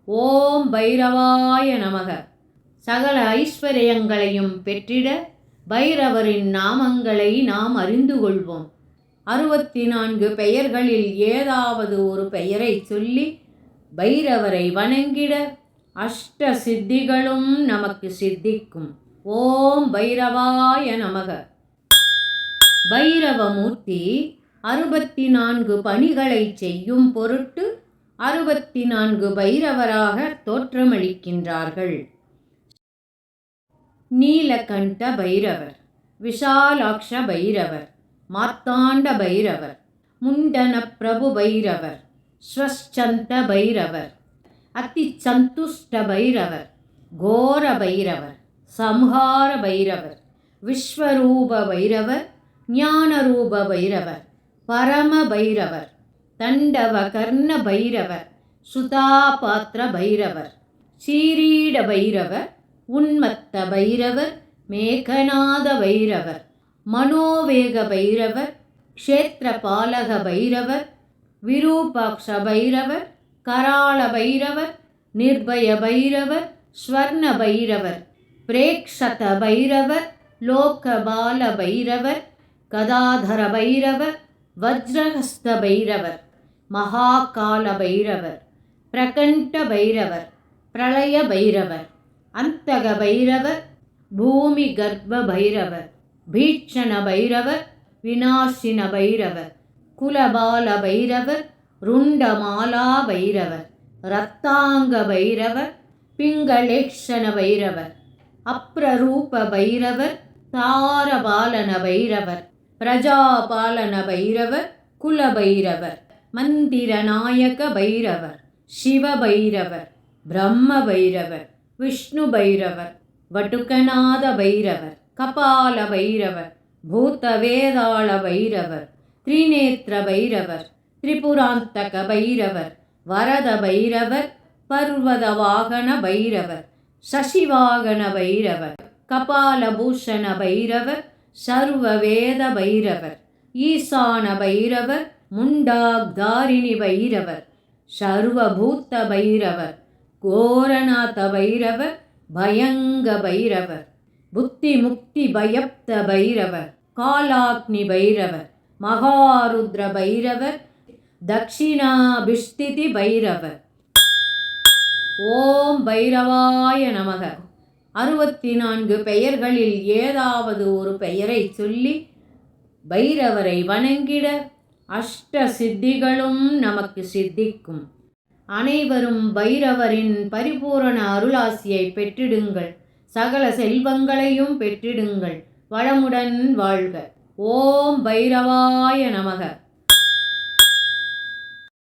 ஓம் பைரவாய நமக. சகல ஐஸ்வர்யங்களையும் பெற்றிட பைரவரின் நாமங்களை நாம் அறிந்து கொள்வோம். 64 பெயர்களில் ஏதாவது ஒரு பெயரை சொல்லி பைரவரை வணங்கிட அஷ்ட சித்திகளும் நமக்கு சித்திக்கும். ஓம் பைரவாய நமக. பைரவமூர்த்தி 64 பணிகளை செய்யும் பொருட்டு 64 பைரவராக தோற்றமளிக்கின்றார்கள். நீலகண்ட பைரவர், விஷாலாக்ஷ பைரவர், மார்த்தாண்ட பைரவர், முண்டன பிரபு பைரவர், ஸ்வச்சந்த பைரவர், அதிசந்துஷ்ட பைரவர், கோர பைரவர், சம்ஹார பைரவர், விஸ்வரூப பைரவர், ஞானரூப பைரவர், பரம பைரவர், தண்டவ கர்ண பைரவர், சுதாபாத்திர பைரவர், சீரீட பைரவர், உன்மத்த பைரவர், மேகநாத பைரவர், மனோவேக பைரவர், க்ஷேத்திரபாலக பைரவர், விரூபாக்ஷ பைரவர், கராள பைரவர், நிர்பய பைரவர், ஸ்வர்ண பைரவர், பிரேக்ஷத பைரவர், லோகபால பைரவர், கதாதர பைரவர், வஜ்ரஹஸ்த பைரவர், மகாகால பைரவர், பிரகண்ட பைரவர், பிரளய பைரவர், அந்தக பைரவர், பூமி கர்ப்ப பைரவர், பீட்சண பைரவர், விநாசின பைரவர், குலபால பைரவர், ருண்டமாலா பைரவர், ரத்தாங்க பைரவர், பிங்களேக்ஷண பைரவர், அப்ரரூப பைரவர், தாரபாலன பைரவர், பிரஜாபாலன பைரவர், குலபைரவர், மந்திரநாயக பைரவர், சிவ பைரவர், பிரம்ம பைரவர், விஷ்ணு பைரவர், வட்டுக்கநாத பைரவர், கபால பைரவர், பூத வேதாள பைரவர், திரிநேத்திர பைரவர், திரிபுராந்தக பைரவர், வரத பைரவர், பர்வத வாகன பைரவர், சசிவாகன பைரவர், கபாலபூஷண பைரவர், சர்வவேத பைரவர், ஈசான பைரவர், முண்டாக்தாரிணி பைரவர், சர்வபூத்த பைரவர், கோரநாத பைரவர், பயங்க பைரவர், புத்தி முக்தி பயப்த பைரவர், காலாக்னி பைரவர், மகாருத்ர பைரவர், தக்ஷிணாபிஷ்திதி பைரவர். ஓம் பைரவாய நமக. 64 பெயர்களில் ஏதாவது ஒரு பெயரை சொல்லி பைரவரை வணங்கிட அஷ்ட சித்திகளும் நமக்கு சித்திக்கும். அனைவரும் பைரவரின் பரிபூரண அருளாசியை பெற்றிடுங்கள். சகல செல்வங்களையும் பெற்றிடுங்கள். வளமுடன் வாழ்க. ஓம் பைரவாய நமக.